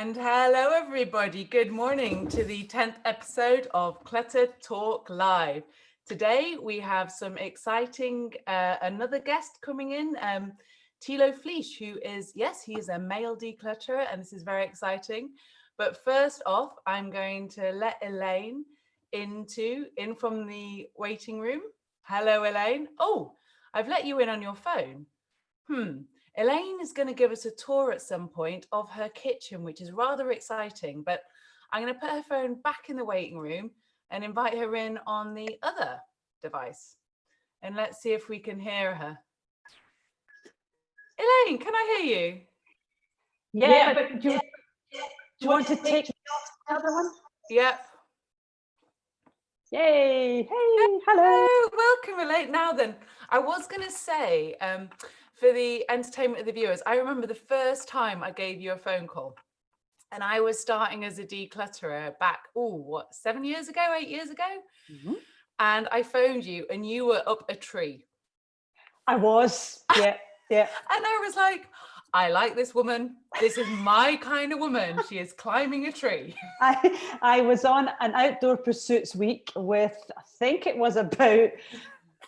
And hello, everybody. Good morning to the 10th episode of Clutter Talk Live. Today, we have some exciting, another guest coming in, Tilo Flache, who is, yes, he is a male declutterer, and this is very exciting. But first off, I'm going to let Elaine in from the waiting room. Hello, Elaine. Oh, I've let you in on your phone. Elaine is going to give us a tour at some point of her kitchen, which is rather exciting, but I'm going to put her phone back in the waiting room and invite her in on the other device. And let's see if we can hear her. Elaine, can I hear you? Yeah, but do you want to take the other one? Yep. Yay, hey, hello. Welcome, Elaine. Now then, I was going to say, for the entertainment of the viewers, I remember the first time I gave you a phone call, and I was starting as a declutterer back, 7 years ago, 8 years ago? Mm-hmm. And I phoned you and you were up a tree. I was, yeah. And I was like, I like this woman. This is my kind of woman. She is climbing a tree. I was on an outdoor pursuits week with, I think it was about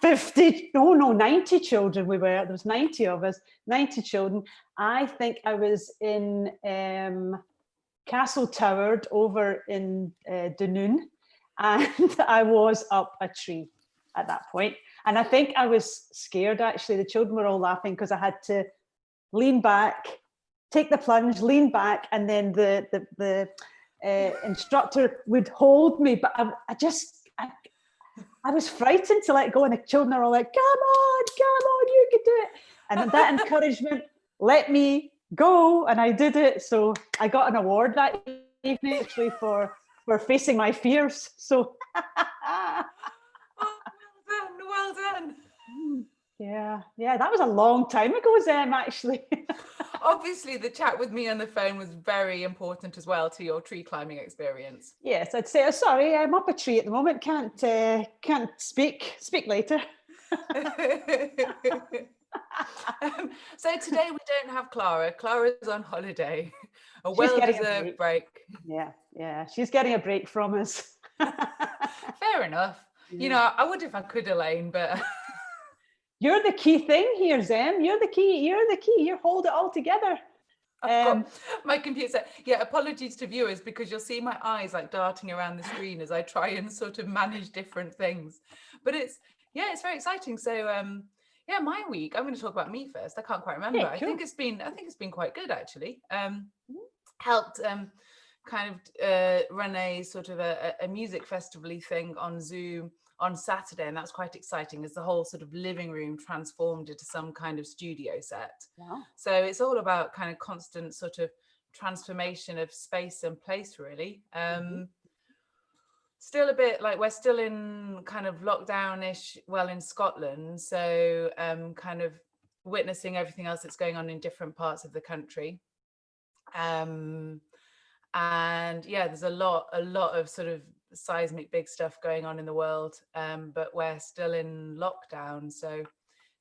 90 children we were. There was 90 of us, 90 children. I think I was in Castle Towered over in Dunoon, and I was up a tree at that point. And I think I was scared, actually. The children were all laughing because I had to lean back, take the plunge, lean back, and then the instructor would hold me. But I was frightened to let go, and the children are all like, come on, you can do it. And that encouragement let me go, and I did it. So I got an award that evening, actually, for facing my fears. So well done. Yeah, that was a long time ago, Zem, actually. Obviously, the chat with me on the phone was very important as well to your tree climbing experience. Yes, I'd say, sorry, I'm up a tree at the moment, can't speak later. So today we don't have Clara. Clara's on holiday, a well-deserved break. Yeah, she's getting a break from us. Fair enough. Yeah. You know, I would if I could, Elaine, but... You're the key thing here, Zem. You're the key. You hold it all together. My computer. Yeah, apologies to viewers because you'll see my eyes like darting around the screen as I try and sort of manage different things. But it's very exciting. So my week. I'm going to talk about me first. I can't quite remember. Yeah, cool. I think it's been quite good actually. Helped kind of run a sort of a music festival-y thing on Zoom on Saturday, and that's quite exciting as the whole sort of living room transformed into some kind of studio set. Wow. So it's all about kind of constant sort of transformation of space and place, really. Still a bit like we're still in kind of lockdown-ish, well, in Scotland, so kind of witnessing everything else that's going on in different parts of the country. And yeah, there's a lot of sort of seismic big stuff going on in the world, but we're still in lockdown, so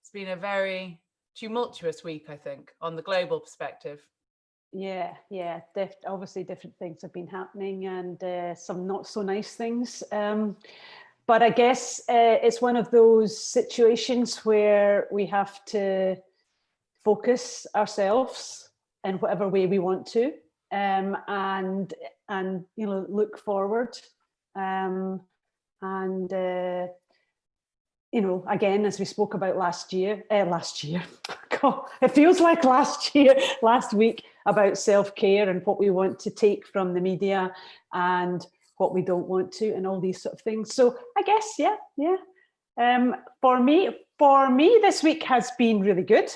it's been a very tumultuous week, I think, on the global perspective. Yeah, obviously different things have been happening, and some not so nice things, but I guess it's one of those situations where we have to focus ourselves in whatever way we want to, and you know, look forward. You know, again, as we spoke about last year, God, it feels like last week, about self-care and what we want to take from the media and what we don't want to, and all these sort of things. So I guess, for me, this week has been really good.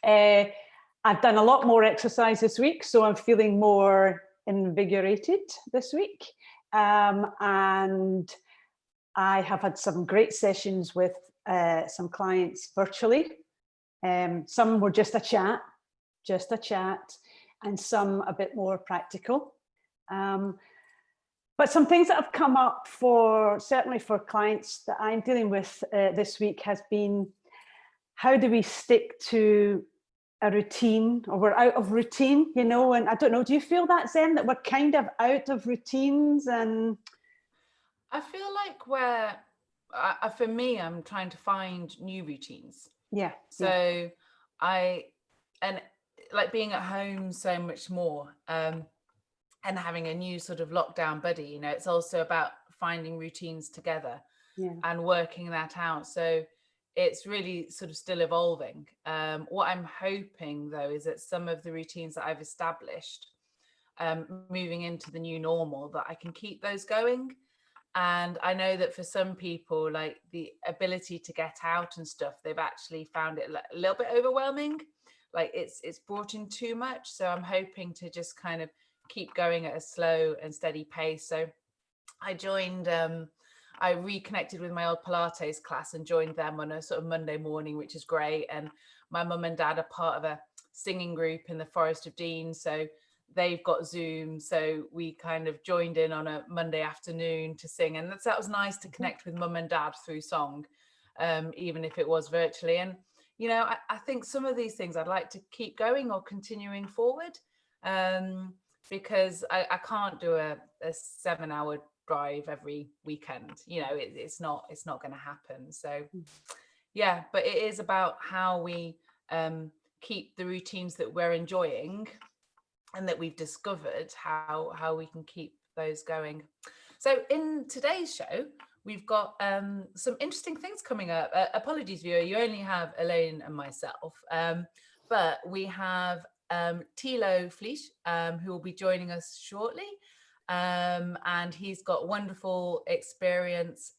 I've done a lot more exercise this week, so I'm feeling more invigorated this week. And I have had some great sessions with some clients virtually. Some were just a chat, and some a bit more practical. But some things that have come up certainly for clients that I'm dealing with this week has been, how do we stick to a routine, or we're out of routine, you know, and I don't know, do you feel that, Zen, that we're kind of out of routines? And I feel like for me, I'm trying to find new routines. yeah. So and like being at home so much more, and having a new sort of lockdown buddy, you know, it's also about finding routines together Yeah. and working that out. So it's really sort of still evolving. What I'm hoping though is that some of the routines that I've established, moving into the new normal, that I can keep those going. And I know that for some people, like the ability to get out and stuff, they've actually found it a little bit overwhelming. Like it's brought in too much. So I'm hoping to just kind of keep going at a slow and steady pace. So I reconnected with my old Pilates class and joined them on a sort of Monday morning, which is great. And my mum and dad are part of a singing group in the Forest of Dean. So they've got Zoom. So we kind of joined in on a Monday afternoon to sing. And that was nice to connect with mum and dad through song, even if it was virtually. And, you know, I think some of these things I'd like to keep going or continuing forward, because I can't do a 7-hour drive every weekend. You know, it's not going to happen. So yeah, but it is about how we keep the routines that we're enjoying and that we've discovered, how we can keep those going. So in today's show, we've got some interesting things coming up. Apologies, viewer, you only have Elaine and myself, but we have Tilo Flache, who will be joining us shortly. And he's got wonderful experience.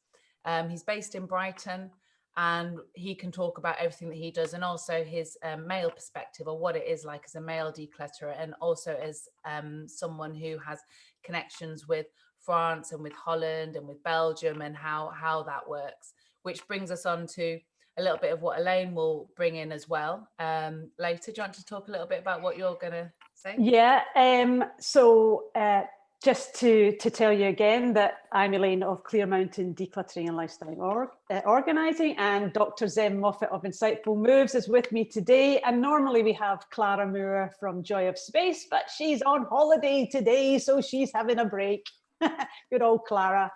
He's based in Brighton, and he can talk about everything that he does, and also his male perspective, or what it is like as a male declutterer, and also as someone who has connections with France and with Holland and with Belgium, and how that works, which brings us on to a little bit of what Elaine will bring in as well later. Do you want to talk a little bit about what you're going to say? Yeah, just to tell you again that I'm Elaine of Clear Mountain Decluttering and Lifestyle Organising, and Dr. Zem Moffat of Insightful Moves is with me today. And normally we have Clara Moore from Joy of Space, but she's on holiday today, so she's having a break. Good old Clara.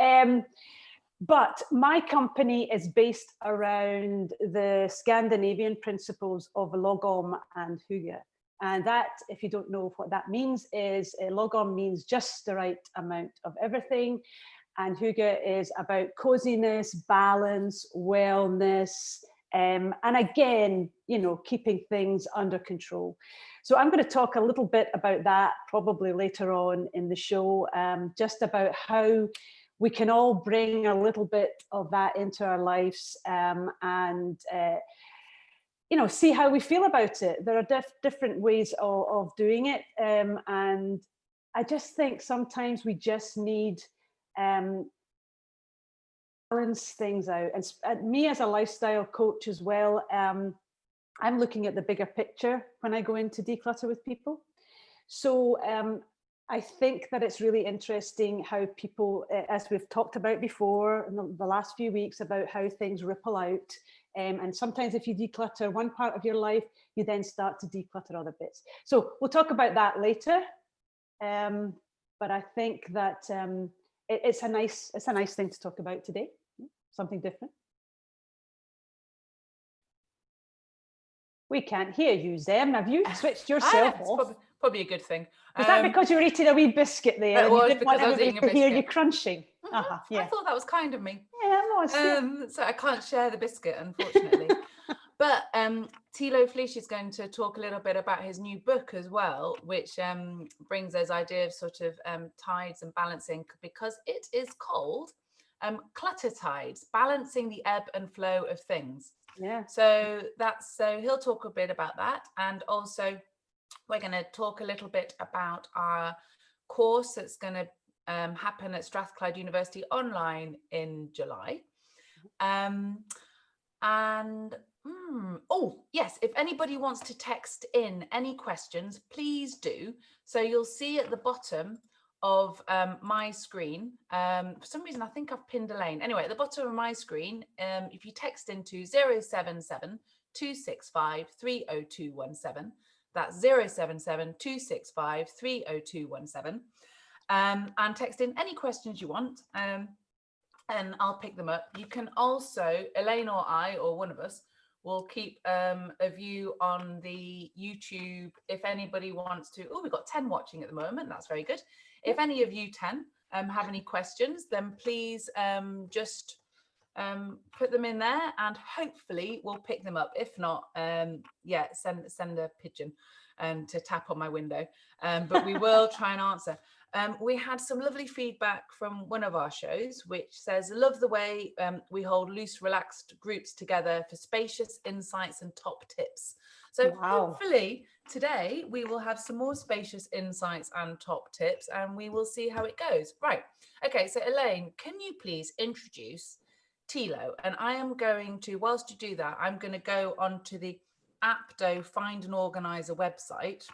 But my company is based around the Scandinavian principles of lagom and hygge. And that, if you don't know what that means, is lagom means just the right amount of everything. And hygge is about coziness, balance, wellness, and again, you know, keeping things under control. So I'm going to talk a little bit about that probably later on in the show, just about how we can all bring a little bit of that into our lives, and you know, see how we feel about it. There are different ways of doing it, and I just think sometimes we just need balance things out. And me as a lifestyle coach as well, I'm looking at the bigger picture when I go into declutter with people. So I think that it's really interesting how people, as we've talked about before in the last few weeks, about how things ripple out. And sometimes if you declutter one part of your life, you then start to declutter other bits. So we'll talk about that later. But I think that it's a nice thing to talk about today. Something different. We can't hear you, Zem. Have you switched yourself off? Probably a good thing. Was that because you were eating a wee biscuit there? It was, you didn't because want I was everybody eating a to hear biscuit. you crunching. Yeah. I thought that was kind of me. Yeah, it was. So I can't share the biscuit, unfortunately. But Tilo Flache is going to talk a little bit about his new book as well, which brings those ideas of sort of tides and balancing, because it is called Clutter Tides, Balancing the Ebb and Flow of Things. Yeah. So he'll talk a bit about that. And also we're going to talk a little bit about our course that's going to happen at Strathclyde University online in July. Oh yes, if anybody wants to text in any questions, please do. So you'll see at the bottom of my screen, for some reason I think I've pinned Elaine. Anyway, at the bottom of my screen, if you text into 077 265 30217. That's 077 265 30217. And text in any questions you want, and I'll pick them up. You can also, Elaine or I, or one of us, will keep a view on the YouTube if anybody wants to. Oh, we've got 10 watching at the moment. That's very good. If any of you 10 have any questions, then please just put them in there, and hopefully we'll pick them up. If not, yeah, send a pigeon to tap on my window, but we will try and answer. We had some lovely feedback from one of our shows, which says, love the way we hold loose, relaxed groups together for spacious insights and top tips. So hopefully today we will have some more spacious insights and top tips, and we will see how it goes. Right. Okay. So Elaine, can you please introduce Tilo? And I am going to, whilst you do that, I'm going to go onto the Apto Find an Organizer website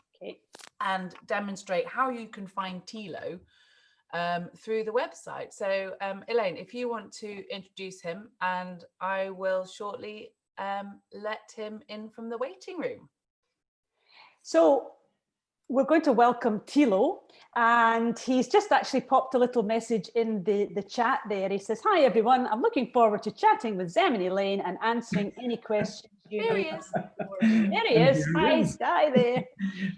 and demonstrate how you can find Tilo through the website. So Elaine, if you want to introduce him, and I will shortly let him in from the waiting room. So we're going to welcome Tilo, and he's just actually popped a little message in the chat there. He says, hi everyone, I'm looking forward to chatting with Zem and Elaine and answering any questions you There he have. is. There he is. Hi there.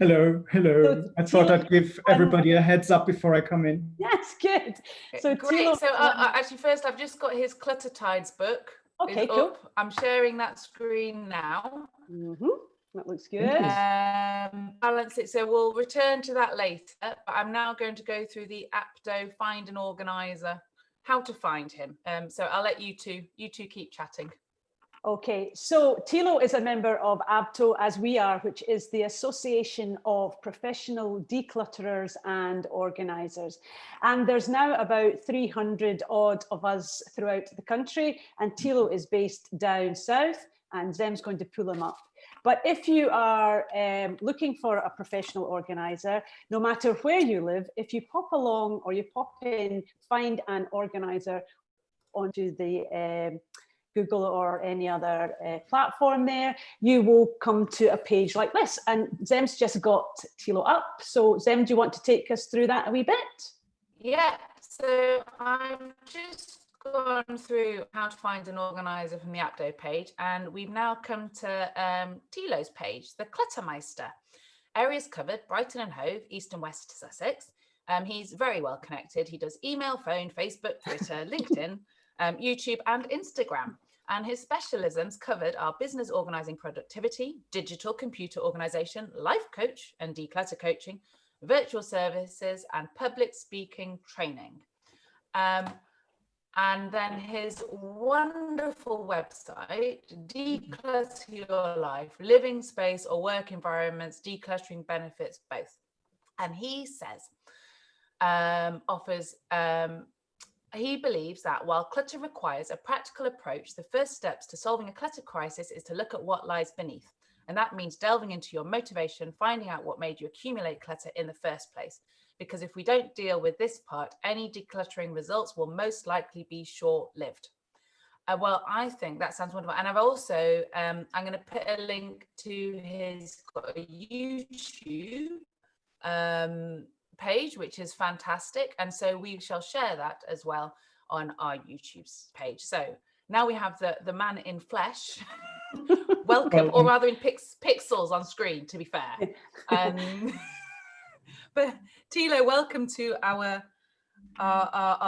Hello. So I thought I'd give everybody a heads up before I come in. That's good. So great. Tilo, So actually, first I've just got his Clutter Tides book. Okay, cool. Up. I'm sharing that screen now. That looks good. Balance it. So we'll return to that later. But I'm now going to go through the Apto Find an Organizer, how to find him. So I'll let you two keep chatting. Okay, so Tilo is a member of ABTO, as we are, which is the Association of Professional Declutterers and Organisers. And there's now about 300 odd of us throughout the country, and Tilo is based down south, and Zem's going to pull him up. But if you are looking for a professional organizer, no matter where you live, if you pop along or you pop in, find an organizer onto the Google or any other platform there, you will come to a page like this. And Zem's just got Tilo up. So Zem, do you want to take us through that a wee bit? Yeah, so I've just gone through how to find an organizer from the Apto page, and we've now come to Tilo's page, the ClutterMeister. Areas covered: Brighton and Hove, East and West Sussex. He's very well connected. He does email, phone, Facebook, Twitter, LinkedIn, YouTube and Instagram. And his specialisms covered are business organizing productivity, digital computer organization, life coach and declutter coaching, virtual services, and public speaking training. And then his wonderful website, Declutter Your Life, living space or work environments, decluttering benefits both. And he says, he believes that while clutter requires a practical approach, the first steps to solving a clutter crisis is to look at what lies beneath. And that means delving into your motivation, finding out what made you accumulate clutter in the first place. Because if we don't deal with this part, any decluttering results will most likely be short-lived. Well, I think that sounds wonderful. And I've also, I'm going to put a link to his YouTube page, which is fantastic. And so we shall share that as well on our YouTube page. So now we have the man in flesh. Welcome, or rather in pixels on screen, to be fair. But Tilo, welcome to our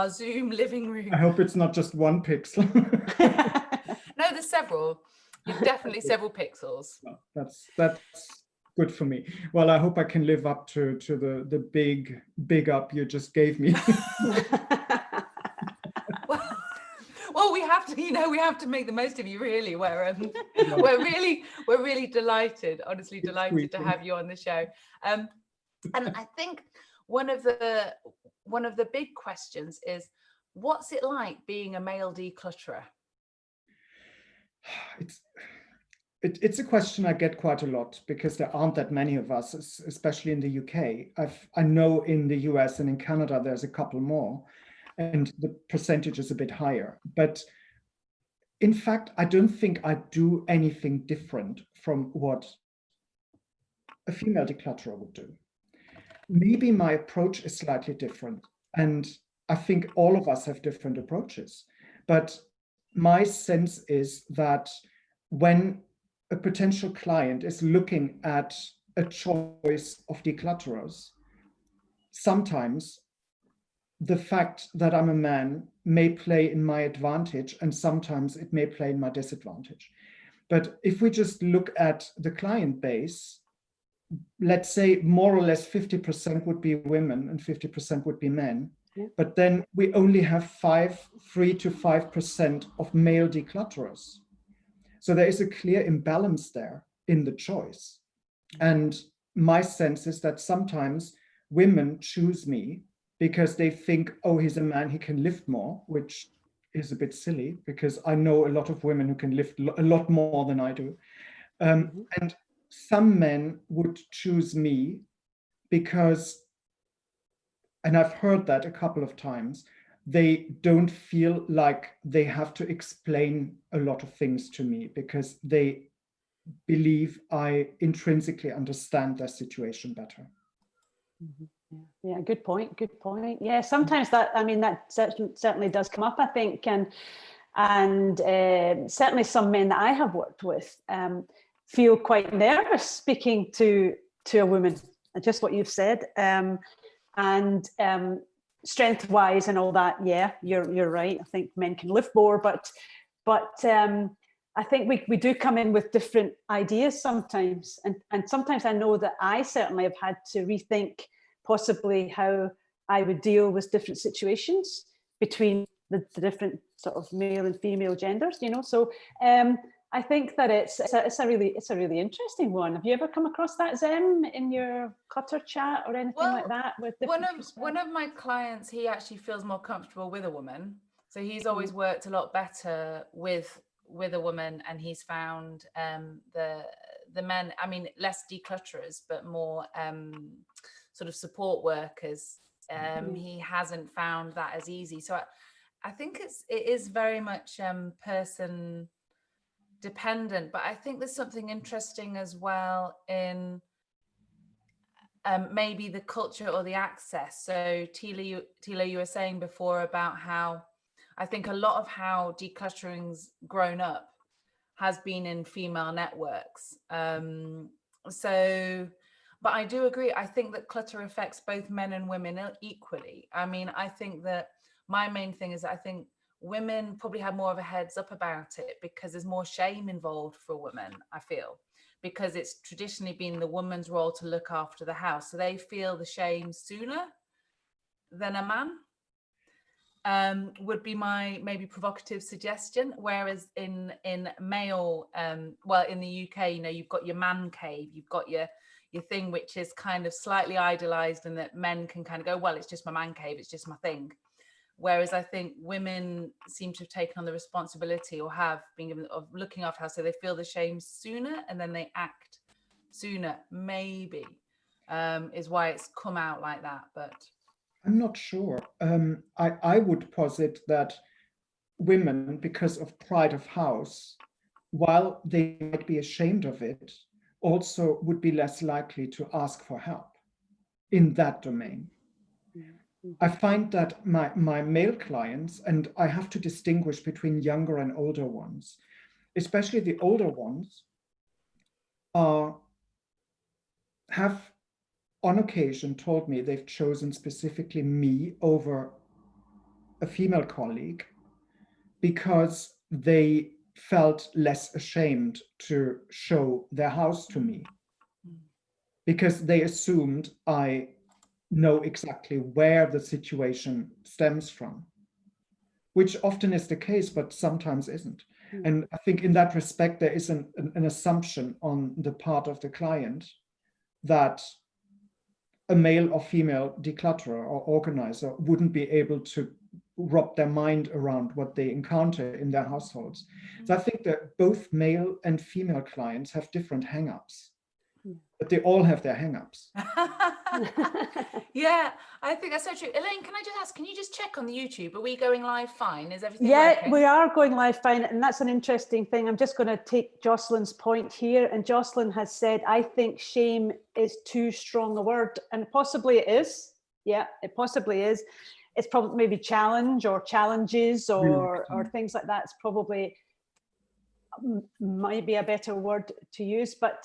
Zoom living room. I hope it's not just one pixel. No, there's several. There's definitely several pixels. That's good for me. Well, I hope I can live up to the big up you just gave me. Well, we have to, we have to make the most of you, really. We're really delighted, honestly delighted to have you on the show. And I think one of the big questions is, what's it like being a male declutterer? It's a question I get quite a lot because there aren't that many of us, especially in the UK. I know in the US and in Canada there's a couple more, and the percentage is a bit higher. But in fact, I don't think I do anything different from what a female declutterer would do. Maybe my approach is slightly different. And I think all of us have different approaches. But my sense is that when a potential client is looking at a choice of declutterers, sometimes the fact that I'm a man may play in my advantage, and sometimes it may play in my disadvantage. But if we just look at the client base, let's say more or less 50% would be women and 50% would be men. Yeah. But then we only have 3 to 5% of male declutterers. So there is a clear imbalance there in the choice. And my sense is that sometimes women choose me because they think, oh, he's a man, he can lift more, which is a bit silly because I know a lot of women who can lift a lot more than I do. And some men would choose me because, and I've heard that a couple of times, they don't feel like they have to explain a lot of things to me because they believe I intrinsically understand their situation better. Yeah, good point. Good point. Yeah, sometimes that, I mean, that certainly does come up, I think, and certainly some men that I have worked with feel quite nervous speaking to a woman, just what you've said, and strength-wise and all that. Yeah, you're right. I think men can lift more, but I think we do come in with different ideas sometimes, and sometimes I know that I certainly have had to rethink possibly how I would deal with different situations between the different sort of male and female genders, you know. So I think that it's a really interesting one. Have you ever come across that, Zem, in your Clutter chat or anything like that? With one of my clients, he actually feels more comfortable with a woman, so he's always worked a lot better with a woman, and he's found the men, I mean, less declutterers, but more sort of support workers. He hasn't found that as easy. So I think it is very much person dependent, but I think there's something interesting as well in maybe the culture or the access. So Tilo, you were saying before about how I think a lot of how decluttering's grown up has been in female networks. But I do agree. I think that clutter affects both men and women equally. I mean, I think that my main thing is that I think women probably have more of a heads up about it because there's more shame involved for women, I feel, because it's traditionally been the woman's role to look after the house. So they feel the shame sooner than a man. Would be my maybe provocative suggestion. Whereas in male, well, in the UK, you know, you've got your man cave, you've got your thing, which is kind of slightly idolized, and that men can kind of go, well, it's just my man cave, it's just my thing. Whereas I think women seem to have taken on the responsibility, or have been given, of looking after house, so they feel the shame sooner and then they act sooner, maybe, is why it's come out like that. But I'm not sure. I would posit that women, because of pride of house, while they might be ashamed of it, also would be less likely to ask for help in that domain. I find that my male clients, and I have to distinguish between younger and older ones, especially the older ones, have on occasion told me they've chosen specifically me over a female colleague because they felt less ashamed to show their house to me, because they assumed I know exactly where the situation stems from, which often is the case, but sometimes isn't. And I think in that respect, there is an assumption on the part of the client that a male or female declutterer or organizer wouldn't be able to wrap their mind around what they encounter in their households. So I think that both male and female clients have different hang-ups, but they all have their hang-ups. Yeah, I think that's so true. Elaine, can I just ask, can you just check on the YouTube? Are we going live fine? Is everything working? We are going live fine. And that's an interesting thing. I'm just going to take Jocelyn's point here. And Jocelyn has said, I think shame is too strong a word. And possibly it is. Yeah, it possibly is. It's probably maybe challenge or challenges or things like that. It's probably might be a better word to use. But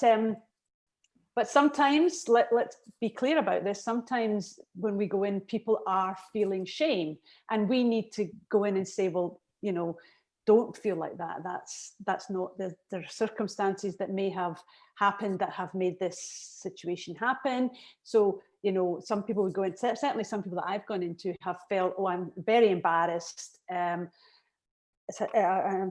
sometimes, let's be clear about this, sometimes when we go in, people are feeling shame, and we need to go in and say, well, you know, don't feel like that. That's not, there are circumstances that may have happened that have made this situation happen. So, you know, some people would go in, certainly some people that I've gone into have felt, oh, I'm very embarrassed. I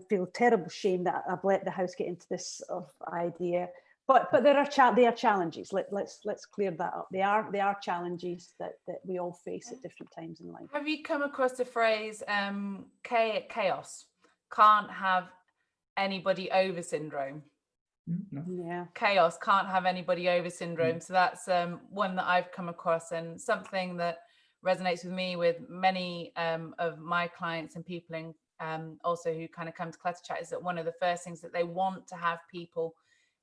feel terrible shame that I've let the house get into this sort of idea. But they are challenges. Let's clear that up. They are challenges that we all face at different times in life. Have you come across the phrase chaos? Can't have anybody over syndrome. No. Yeah. Chaos, can't have anybody over syndrome. So that's one that I've come across, and something that resonates with me, with many of my clients and people in also who kind of come to Clutter Chat, is that one of the first things that they want to have people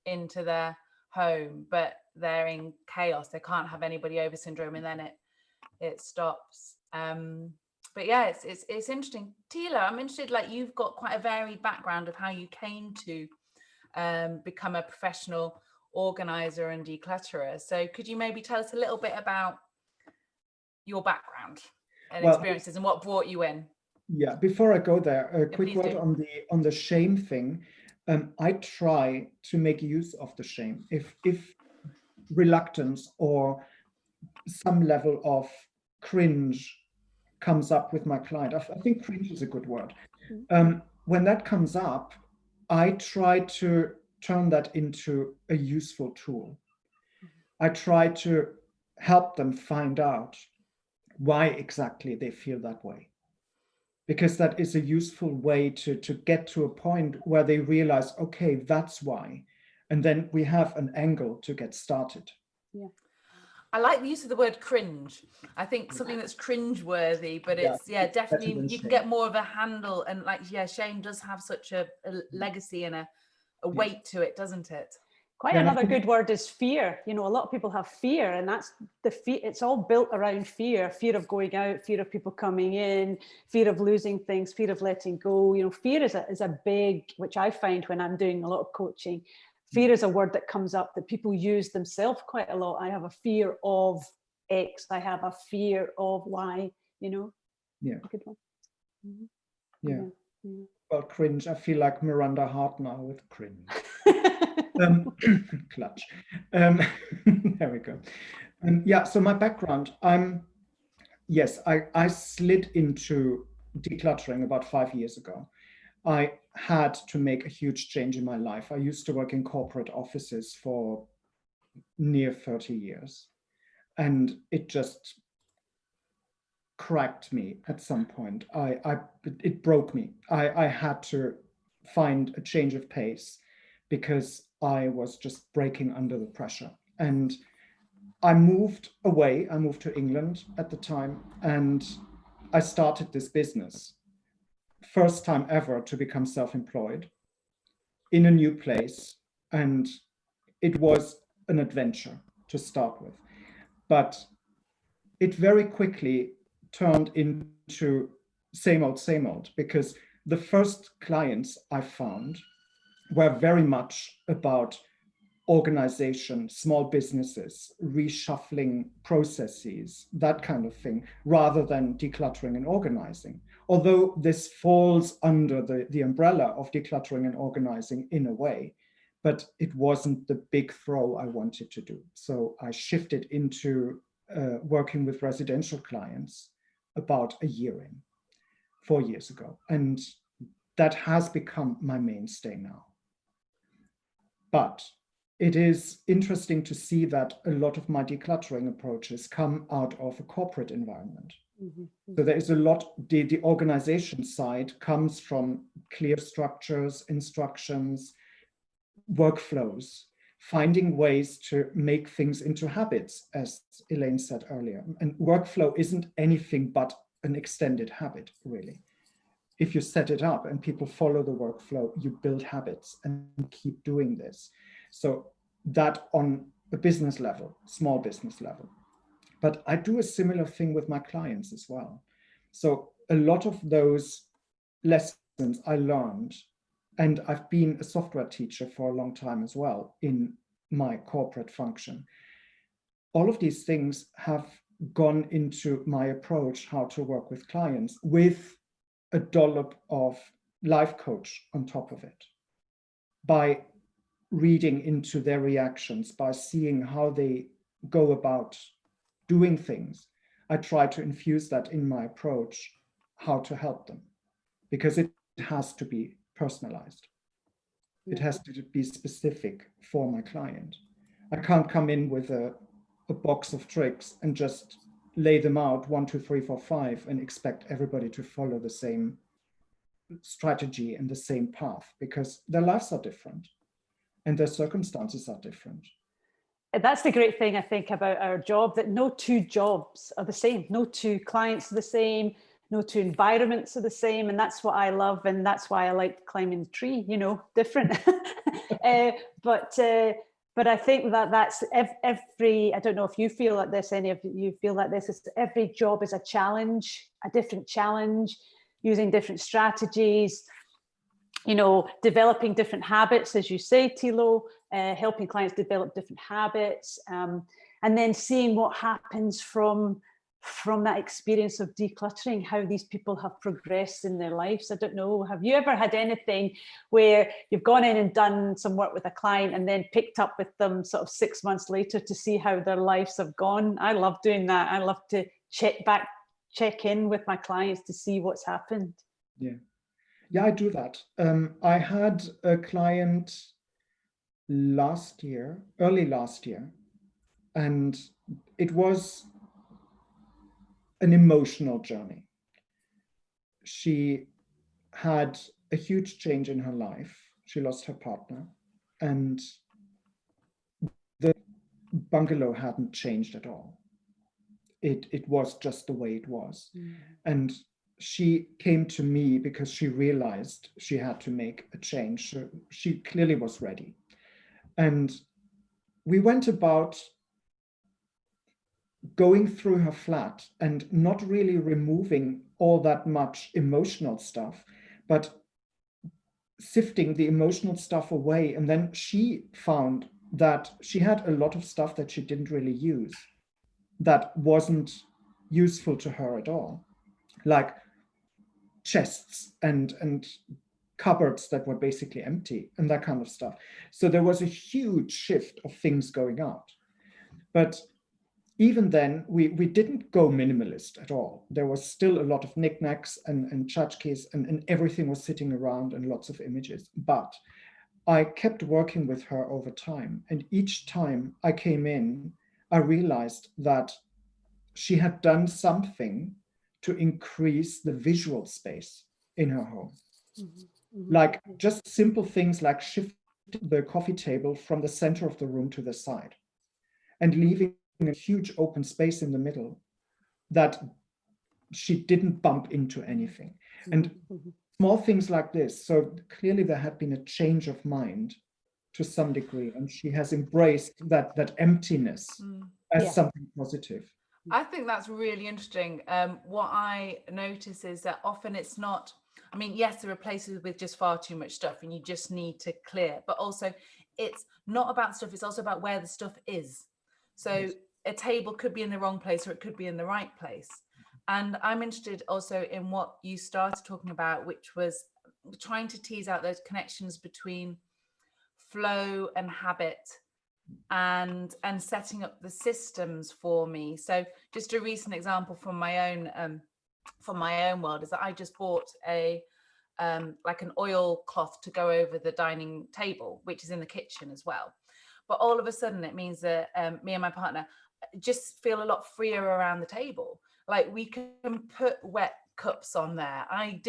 into their home, but they're in chaos. They can't have anybody over syndrome, and then it stops. But yeah, it's interesting. Tilo, I'm interested, like, you've got quite a varied background of how you came to become a professional organizer and declutterer. So could you maybe tell us a little bit about your background and experiences and what brought you in? Yeah, before I go there, a quick word do. on the shame thing. I try to make use of the shame. If reluctance or some level of cringe comes up with my client, I think cringe is a good word. When that comes up, I try to turn that into a useful tool. I try to help them find out why exactly they feel that way, because that is a useful way to get to a point where they realize, okay, that's why. And then we have an angle to get started. Yeah. I like the use of the word cringe. I think something that's cringe-worthy, but it's definitely you can get more of a handle, and like, shame does have such a legacy and a weight to it, doesn't it? Quite another good word is fear. You know, a lot of people have fear, and that's the fear. It's all built around fear of going out, fear of people coming in, fear of losing things, fear of letting go. You know, fear is a big, which I find when I'm doing a lot of coaching, fear is a word that comes up that people use themselves quite a lot. I have a fear of X. I have a fear of Y, you know? Yeah. A good one. Yeah. Well, cringe, I feel like Miranda Hart now with cringe. Clutch. There we go. Yeah, so my background, I slid into decluttering about 5 years ago. I had to make a huge change in my life. I used to work in corporate offices for near 30 years, and it just cracked me at some point. It broke me. I had to find a change of pace because I was just breaking under the pressure. And I moved away. I moved to England at the time, and I started this business. First time ever to become self-employed in a new place. And it was an adventure to start with. But it very quickly turned into same old, because the first clients I found were very much about organization, small businesses, reshuffling processes, that kind of thing, rather than decluttering and organizing. Although this falls under the umbrella of decluttering and organizing in a way, but it wasn't the big throw I wanted to do. So I shifted into working with residential clients about a year in, 4 years ago. And that has become my mainstay now. But it is interesting to see that a lot of my decluttering approaches come out of a corporate environment. So there is a lot, the organization side comes from clear structures, instructions, workflows finding ways to make things into habits, as Elaine said earlier. And workflow isn't anything but an extended habit, really. If you set it up and people follow the workflow, you build habits and keep doing this. So that on a business level, small business level. But I do a similar thing with my clients as well. So a lot of those lessons I learned, and I've been a software teacher for a long time as well in my corporate function. All of these things have gone into my approach how to work with clients, with a dollop of life coach on top of it, by reading into their reactions, by seeing how they go about doing things. I try to infuse that in my approach, how to help them, because it has to be personalized. It has to be specific for my client. I can't come in with a box of tricks and just lay them out 1, 2, 3, 4, 5 and expect everybody to follow the same strategy and the same path, because their lives are different and their circumstances are different. That's the great thing, I think, about our job, that no two jobs are the same. No two clients are the same. No two environments are the same. And that's what I love. And that's why I like climbing the tree, you know, different. But I think that that's every, I don't know if you feel like this, any of you feel like this, is every job is a challenge, a different challenge, using different strategies, you know, developing different habits, as you say, Tilo, helping clients develop different habits, and then seeing what happens from that experience of decluttering, how these people have progressed in their lives. I don't know, have you ever had anything where you've gone in and done some work with a client and then picked up with them sort of 6 months later to see how their lives have gone? I love doing that. I love to check in with my clients to see what's happened. Yeah, I do that. I had a client early last year, and it was an emotional journey. She had a huge change in her life. She lost her partner, and the bungalow hadn't changed at all. It was just the way it was. And she came to me because she realized she had to make a change. So she clearly was ready. And we went about going through her flat and not really removing all that much emotional stuff, but sifting the emotional stuff away. And then she found that she had a lot of stuff that she didn't really use, that wasn't useful to her at all, like chests and cupboards that were basically empty and that kind of stuff. So there was a huge shift of things going out. But even then, we didn't go minimalist at all. There was still a lot of knickknacks and tchotchkes, and everything was sitting around and lots of images. But I kept working with her over time. And each time I came in, I realized that she had done something to increase the visual space in her home. Like just simple things like shifting the coffee table from the center of the room to the side and leaving a huge open space in the middle that she didn't bump into anything. And small things like this. So clearly there had been a change of mind to some degree, and she has embraced that emptiness as something positive. I think that's really interesting. What I notice is that often it's not, I mean, yes, there are places with just far too much stuff and you just need to clear, but also it's not about stuff, it's also about where the stuff is. So yes, a table could be in the wrong place or it could be in the right place. And I'm interested also in what you started talking about, which was trying to tease out those connections between flow and habit and setting up the systems for me. So just a recent example from my own world is that I just bought a like an oil cloth to go over the dining table, which is in the kitchen as well. But all of a sudden it means that me and my partner just feel a lot freer around the table. Like we can put wet cups on there. I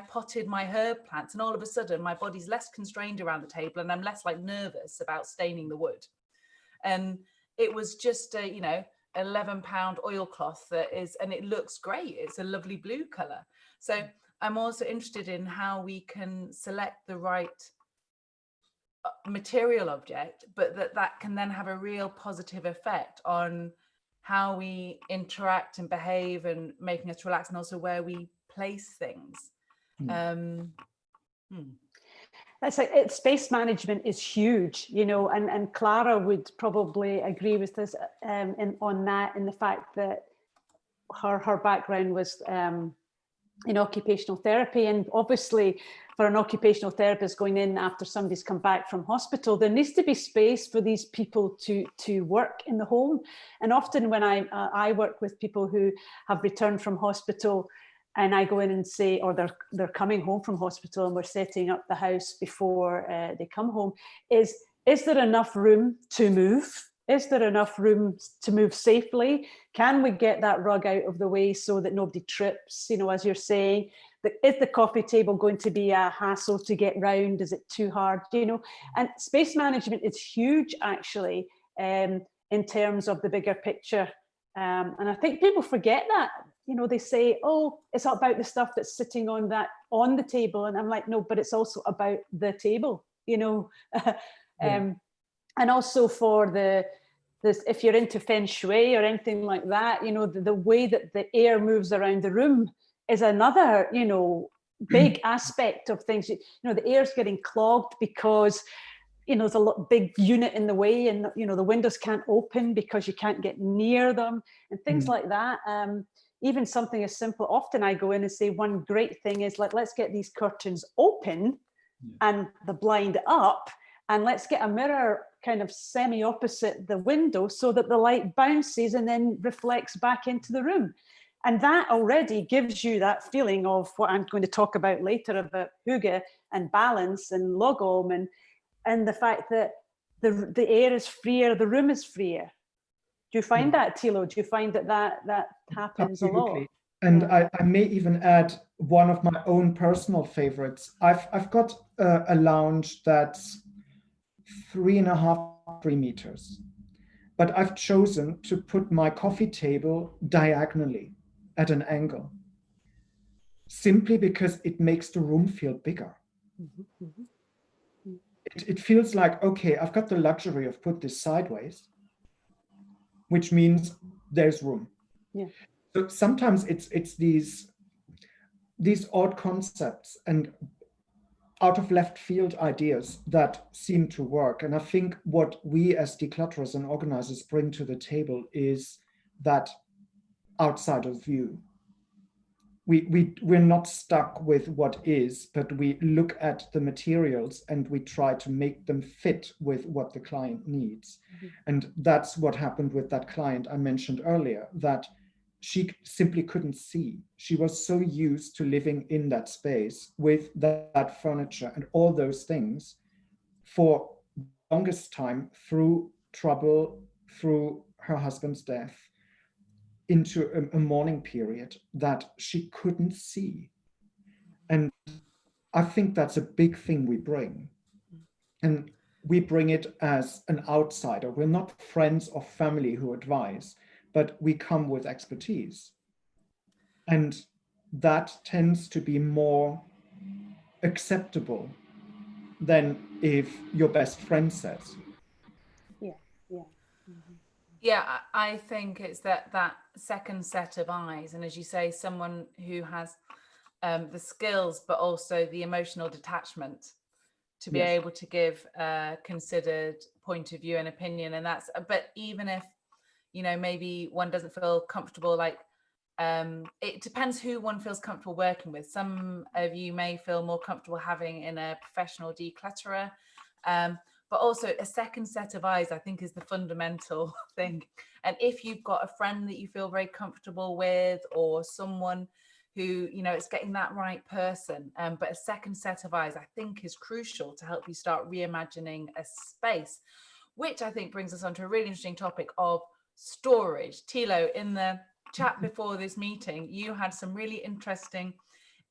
potted my herb plants, and all of a sudden my body's less constrained around the table and I'm less like nervous about staining the wood. And it was just a, you know, 11-pound oilcloth and it looks great. It's a lovely blue color. So I'm also interested in how we can select the right material object, but that can then have a real positive effect on how we interact and behave and making us relax, and also where we place things. That's like space management is huge, you know, and Clara would probably agree with us on that, in the fact that her background was in occupational therapy, and obviously for an occupational therapist going in after somebody's come back from hospital, there needs to be space for these people to work in the home. And often when I work with people who have returned from hospital, and I go in and say, or they're coming home from hospital and we're setting up the house before they come home, is there enough room to move? Is there enough room to move safely? Can we get that rug out of the way so that nobody trips? You know, as you're saying, is the coffee table going to be a hassle to get round? Is it too hard? You know, and space management is huge, actually, in terms of the bigger picture. And I think people forget that. You know, they say, oh, it's not about the stuff that's sitting on the table. And I'm like, no, but it's also about the table, you know. And also for this, if you're into feng shui or anything like that, you know, the way that the air moves around the room is another, you know, big aspect of things. You know, the air's getting clogged because, you know, there's a big unit in the way, and, you know, the windows can't open because you can't get near them and things like that. Even something as simple, often I go in and say, one great thing is, like, let's get these curtains open and the blind up, and let's get a mirror kind of semi-opposite the window so that the light bounces and then reflects back into the room. And that already gives you that feeling of what I'm going to talk about later, about hygge and balance and logom, and the fact that the air is freer, the room is freer. Do you find that, Tilo? Do you find that happens Absolutely. a lot? And I may even add one of my own personal favorites. I've got a lounge that's 3 meters, but I've chosen to put my coffee table diagonally at an angle, simply because it makes the room feel bigger. It feels like, okay, I've got the luxury of put this sideways, which means there's room. Yeah. So sometimes it's these odd concepts and out of left field ideas that seem to work. And I think what we as declutterers and organizers bring to the table is that outsider view. We're not stuck with what is, but we look at the materials and we try to make them fit with what the client needs. And that's what happened with that client I mentioned earlier, that she simply couldn't see. She was so used to living in that space with that furniture and all those things for the longest time, through trouble, through her husband's death, into a mourning period, that she couldn't see. And I think that's a big thing we bring. And we bring it as an outsider. We're not friends or family who advise, but we come with expertise. And that tends to be more acceptable than if your best friend says. Yeah, I think it's that second set of eyes. And as you say, someone who has the skills, but also the emotional detachment to be able to give a considered point of view and opinion. And but even if, you know, maybe one doesn't feel comfortable, like, it depends who one feels comfortable working with. Some of you may feel more comfortable having in a professional declutterer. But also a second set of eyes, I think, is the fundamental thing. And if you've got a friend that you feel very comfortable with, or someone who, you know, it's getting that right person, but a second set of eyes, I think, is crucial to help you start reimagining a space, which I think brings us on to a really interesting topic of storage. Tilo, in the chat before this meeting, you had some really interesting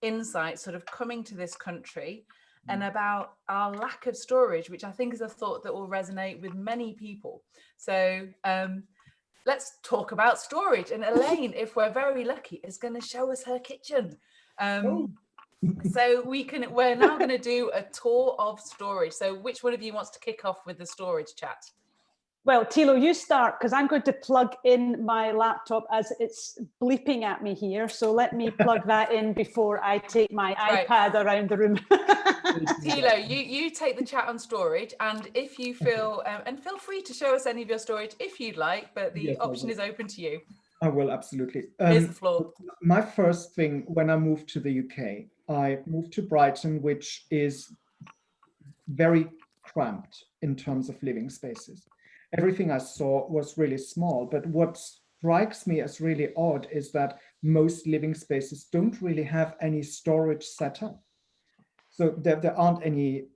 insights sort of coming to this country and about our lack of storage, which I think is a thought that will resonate with many people. So let's talk about storage. And Elaine, if we're very lucky, is going to show us her kitchen. So we're now going to do a tour of storage. So which one of you wants to kick off with the storage chat? Well, Tilo, you start, because I'm going to plug in my laptop as it's bleeping at me here. So let me plug that in before I take my iPad around the room. Tilo, you take the chat on storage, and if you feel, and feel free to show us any of your storage if you'd like, but the option is open to you. I will, absolutely. Here's the floor. My first thing when I moved to the UK, I moved to Brighton, which is very cramped in terms of living spaces. Everything I saw was really small, but what strikes me as really odd is that most living spaces don't really have any storage set up. So there aren't any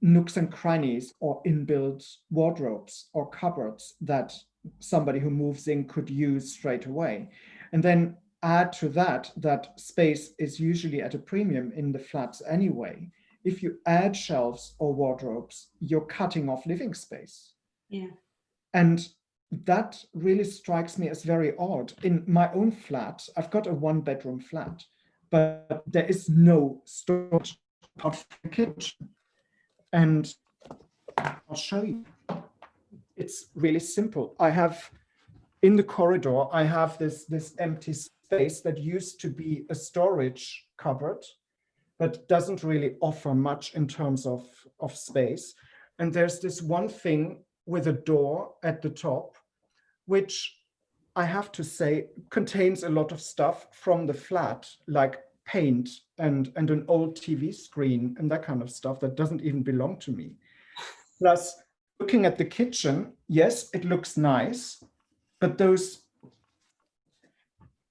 nooks and crannies or inbuilt wardrobes or cupboards that somebody who moves in could use straight away. And then add to that, that space is usually at a premium in the flats anyway. If you add shelves or wardrobes, you're cutting off living space. Yeah. And that really strikes me as very odd. In my own flat, I've got a 1-bedroom flat, but there is no storage apart from the kitchen. And I'll show you. It's really simple. I have, in the corridor, I have this empty space that used to be a storage cupboard, but doesn't really offer much in terms of space. And there's this one thing with a door at the top, which I have to say contains a lot of stuff from the flat, like paint and an old TV screen and that kind of stuff that doesn't even belong to me. Plus, looking at the kitchen, yes, it looks nice, but those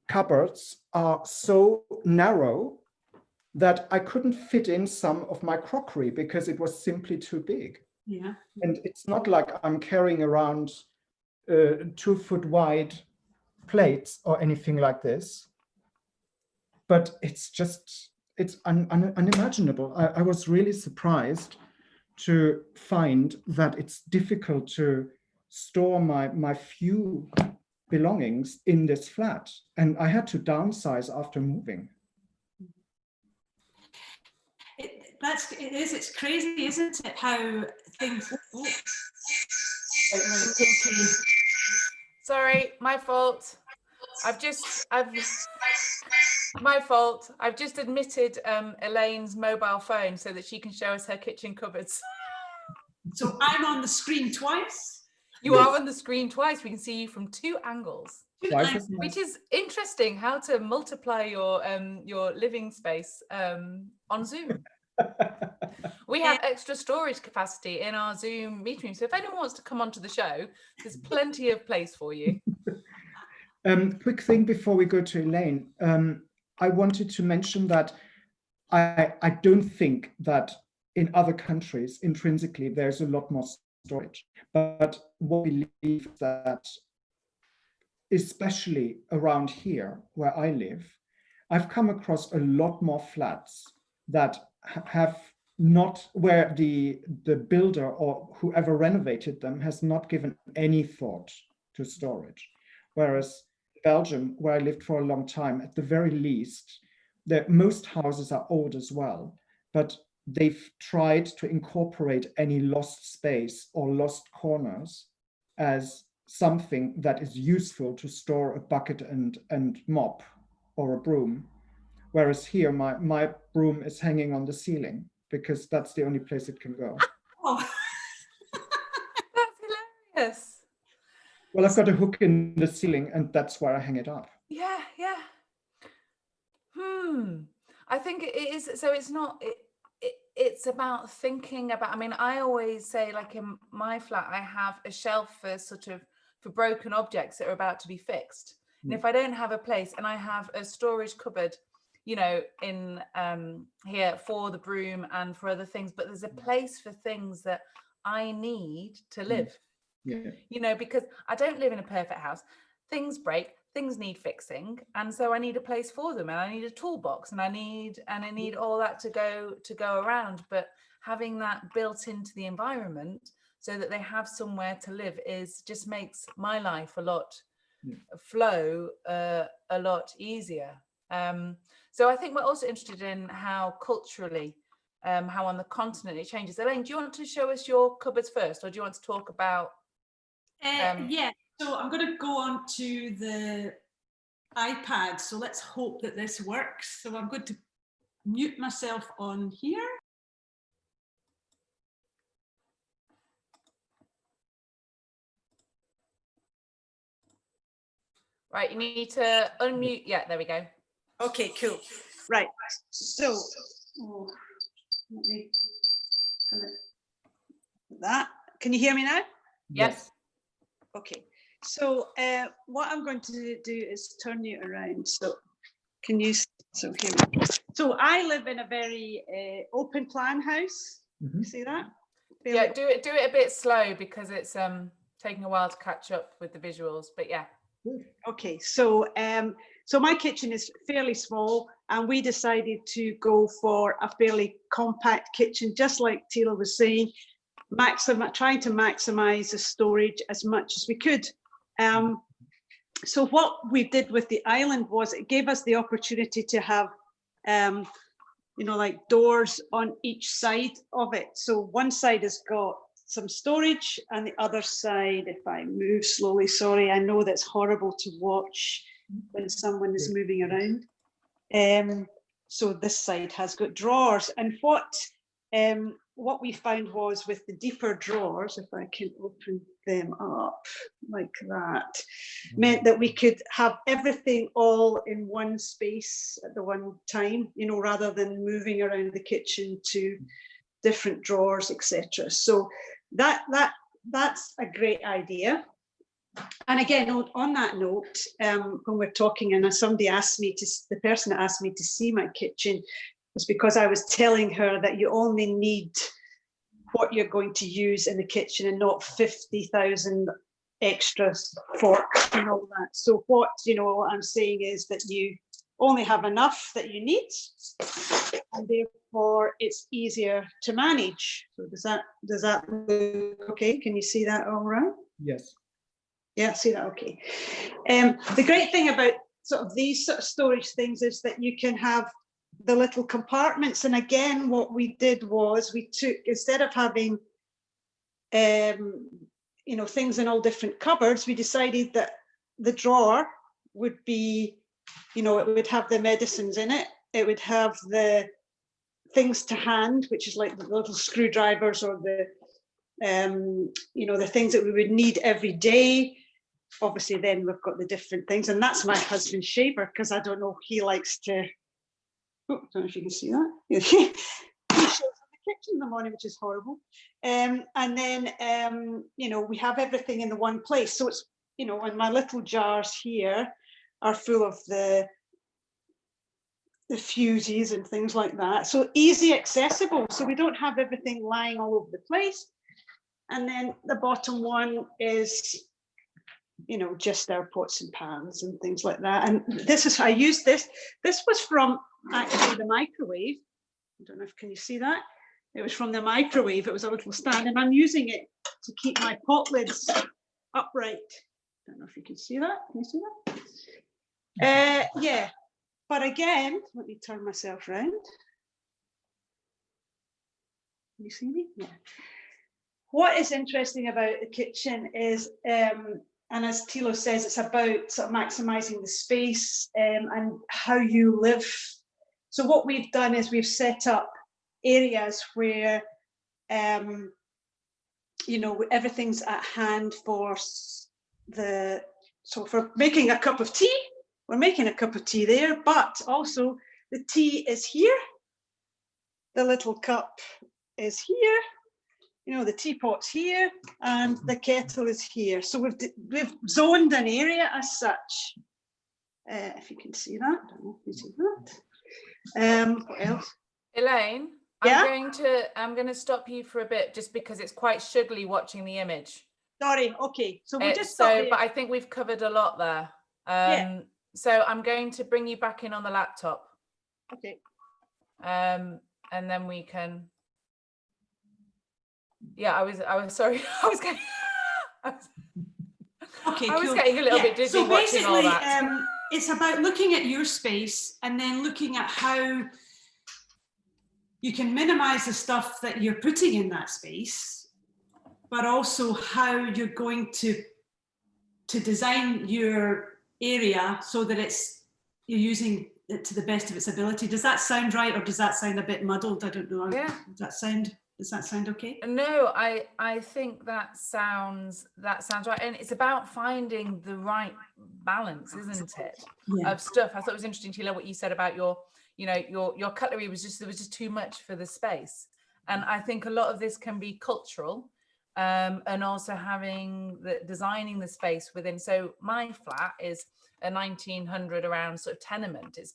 cupboards are so narrow that I couldn't fit in some of my crockery because it was simply too big. Yeah. And it's not like I'm carrying around 2-foot wide plates or anything like this, but it's just, it's unimaginable. I was really surprised to find that it's difficult to store my few belongings in this flat. And I had to downsize after moving. It's crazy, isn't it? How things. Sorry, my fault. My fault. I've just admitted Elaine's mobile phone so that she can show us her kitchen cupboards. So I'm on the screen twice. You are on the screen twice. We can see you from 2 angles, Nice. which is interesting. How to multiply your living space on Zoom. We have extra storage capacity in our Zoom meeting room. So if anyone wants to come onto the show, there's plenty of place for you. Quick thing before we go to Elaine. I wanted to mention that I don't think that in other countries, intrinsically, there's a lot more storage. But what we believe that, especially around here where I live, I've come across a lot more flats that have not, where the builder or whoever renovated them has not given any thought to storage. Whereas Belgium, where I lived for a long time, at the very least, most houses are old as well, but they've tried to incorporate any lost space or lost corners as something that is useful to store a bucket and mop or a broom. Whereas here, my broom is hanging on the ceiling because that's the only place it can go. Oh. That's hilarious. Well, I've got a hook in the ceiling and that's where I hang it up. Yeah. I think it is. So it's not, it's about thinking about, I mean, I always say, like in my flat, I have a shelf for broken objects that are about to be fixed. And if I don't have a place, and I have a storage cupboard, you know, in here for the broom and for other things, but there's a place for things that I need to live. Yeah. You know, because I don't live in a perfect house. Things break, things need fixing, and so I need a place for them, and I need a toolbox, and I need all that to go around. But having that built into the environment so that they have somewhere to live just makes my life a lot flow a lot easier. So I think we're also interested in how culturally, how on the continent it changes. Elaine, do you want to show us your cupboards first, or do you want to talk about? Yeah, so I'm going to go on to the iPad. So let's hope that this works. So I'm going to mute myself on here. Right, you need to unmute. Yeah, there we go. Okay, cool. Right. So let me that. Can you hear me now? Yes. Okay. So what I'm going to do is turn you around. So can you? So here we go. So I live in a very open plan house. You see that? Yeah, do it a bit slow because it's taking a while to catch up with the visuals. But yeah. Okay, so so my kitchen is fairly small, and we decided to go for a fairly compact kitchen, just like Tilo was saying, trying to maximize the storage as much as we could. So what we did with the island was it gave us the opportunity to have, you know, like doors on each side of it. So one side has got some storage, and the other side, if I move slowly, sorry, I know that's horrible to watch when someone is moving around. So this side has got drawers, and what we found was with the deeper drawers, if I can open them up like that, meant that we could have everything all in one space at the one time, you know, rather than moving around the kitchen to different drawers, etc. So that's a great idea. And again, on that note, when we're talking, and somebody asked me the person that asked me to see my kitchen was because I was telling her that you only need what you're going to use in the kitchen and not 50,000 extras, forks and all that. So what I'm saying is that you only have enough that you need, and therefore it's easier to manage. So does that look okay? Can you see that all right? Yes. Yeah, see that, okay. The great thing about sort of these sort of storage things is that you can have the little compartments. And again, what we did was we took, instead of having things in all different cupboards, we decided that the drawer would be, it would have the medicines in it. It would have the things to hand, which is like the little screwdrivers or the things that we would need every day. Obviously, then we've got the different things, and that's my husband's shaver, because I don't know, he likes to. Oh, I don't know if you can see that. He shows in the kitchen in the morning, which is horrible. And then we have everything in the one place. So it's and my little jars here are full of the fuses and things like that. So easy accessible. So we don't have everything lying all over the place. And then the bottom one is just our pots and pans and things like that. And I used this was from actually the microwave. I don't know if, can you see that? It was from the microwave. It was a little stand, and I'm using it to keep my pot lids upright. I don't know if you can see that. Can you see that? Yeah, but again, let me turn myself around. Can you see me? Yeah. What is interesting about the kitchen is, and as Tilo says, it's about sort of maximizing the space and how you live. So what we've done is we've set up areas where, everything's at hand for for making a cup of tea. We're making a cup of tea there, but also the tea is here. The little cup is here. The teapot's here and the kettle is here. So we've zoned an area as such. If you can see that, I don't know if you see that. What else? Elaine, yeah? I'm going to stop you for a bit, just because it's quite sugly watching the image. Sorry. Okay. So we'll just stop there. But I think we've covered a lot there. Yeah. So I'm going to bring you back in on the laptop. Okay. And then we can. Yeah, I was sorry. I was getting. Okay, I was cool. getting a little bit dizzy So watching all basically, that. it's about looking at your space and then looking at how you can minimize the stuff that you're putting in that space, but also how you're going to design your area so that you're using it to the best of its ability. Does that sound right, or does that sound a bit muddled? I don't know. Yeah. Does that sound okay? No, I think that sounds right, and it's about finding the right balance, isn't it? Yeah. Of stuff. I thought it was interesting, Tilo, what you said about your cutlery was there was just too much for the space, and I think a lot of this can be cultural, and also designing the space within. So my flat is a 1900 around sort of tenement. It's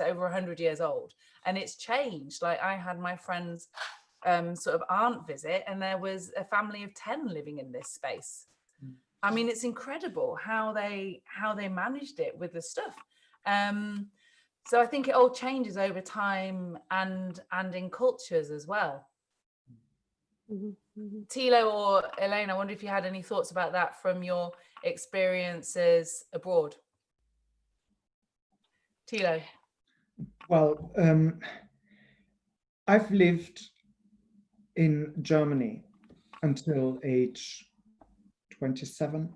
over 100 years old, and it's changed. Like, I had my friends sort of aunt visit, and there was a family of 10 living in this space. I mean, it's incredible how they managed it with the stuff. So I think it all changes over time and in cultures as well. Tilo or Elaine, I wonder if you had any thoughts about that from your experiences abroad. Tilo. Well, I've lived in Germany until age 27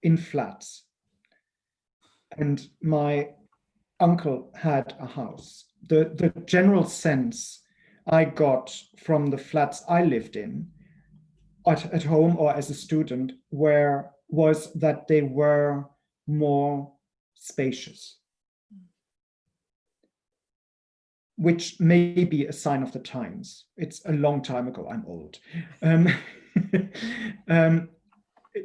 in flats, and my uncle had a house. The general sense I got from the flats I lived in at home or as a student was that they were more spacious, which may be a sign of the times. It's a long time ago. I'm old.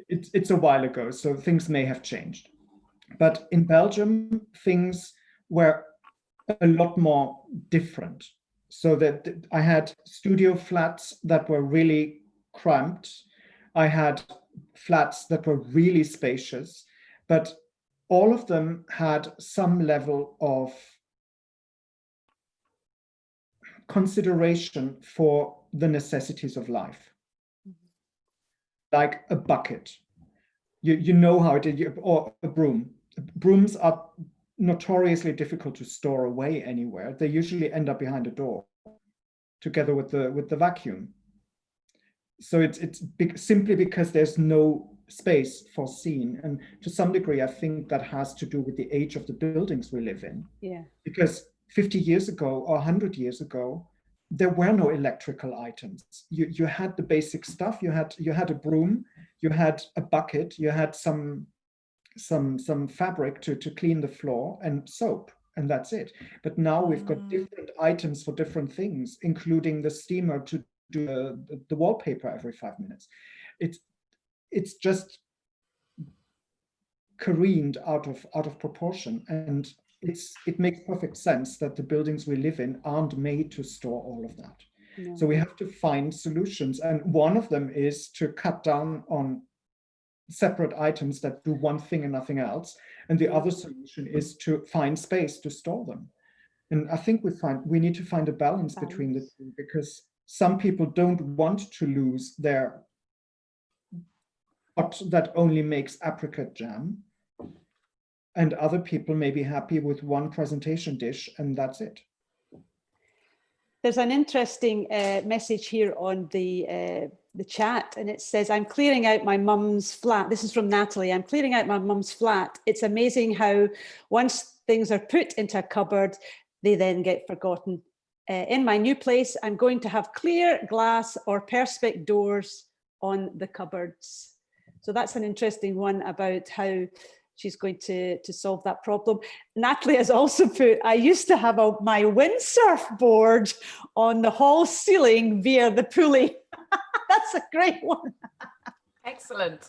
It's a while ago, so things may have changed. But in Belgium, things were a lot more different. So that I had studio flats that were really cramped. I had flats that were really spacious, but all of them had some level of consideration for the necessities of life. Like a bucket. You know how it is, or a broom. Brooms are notoriously difficult to store away anywhere. They usually end up behind a door together with the vacuum. So it's simply because there's no space foreseen. And to some degree, I think that has to do with the age of the buildings we live in. Yeah. Because 50 years ago or 100 years ago, there were no electrical items. You had the basic stuff. You had a broom, you had a bucket, you had some fabric to clean the floor, and soap, and that's it. But now we've got different items for different things, including the steamer to do the wallpaper every 5 minutes. It's just careened out of proportion, and it makes perfect sense that the buildings we live in aren't made to store all of that. No. So we have to find solutions, and one of them is to cut down on separate items that do one thing and nothing else, and the other solution is to find space to store them. And I think we need to find a balance between the two, because some people don't want to lose their pot that only makes apricot jam, and other people may be happy with one presentation dish, and that's it. There's an interesting message here on the chat, and it says, I'm clearing out my mum's flat. This is from Natalie. I'm clearing out my mum's flat. It's amazing how once things are put into a cupboard, they then get forgotten. In my new place, I'm going to have clear glass or perspex doors on the cupboards. So that's an interesting one about how she's going to solve that problem. Natalie has also put, I used to have my windsurf board on the hall ceiling via the pulley. That's a great one. Excellent.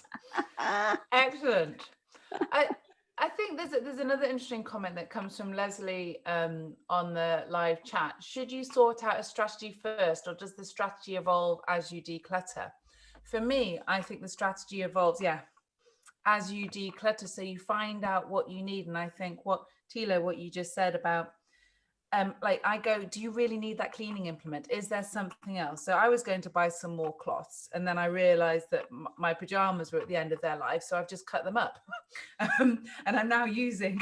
Excellent. I think there's another interesting comment that comes from Leslie on the live chat. Should you sort out a strategy first, or does the strategy evolve as you declutter? For me, I think the strategy evolves. Yeah. as you declutter, so you find out what you need. And I think what Tilo, what you just said about like I go, do you really need that cleaning implement? Is there something else? So I was going to buy some more cloths, and then I realized that my pajamas were at the end of their life, so I've just cut them up. And I'm now using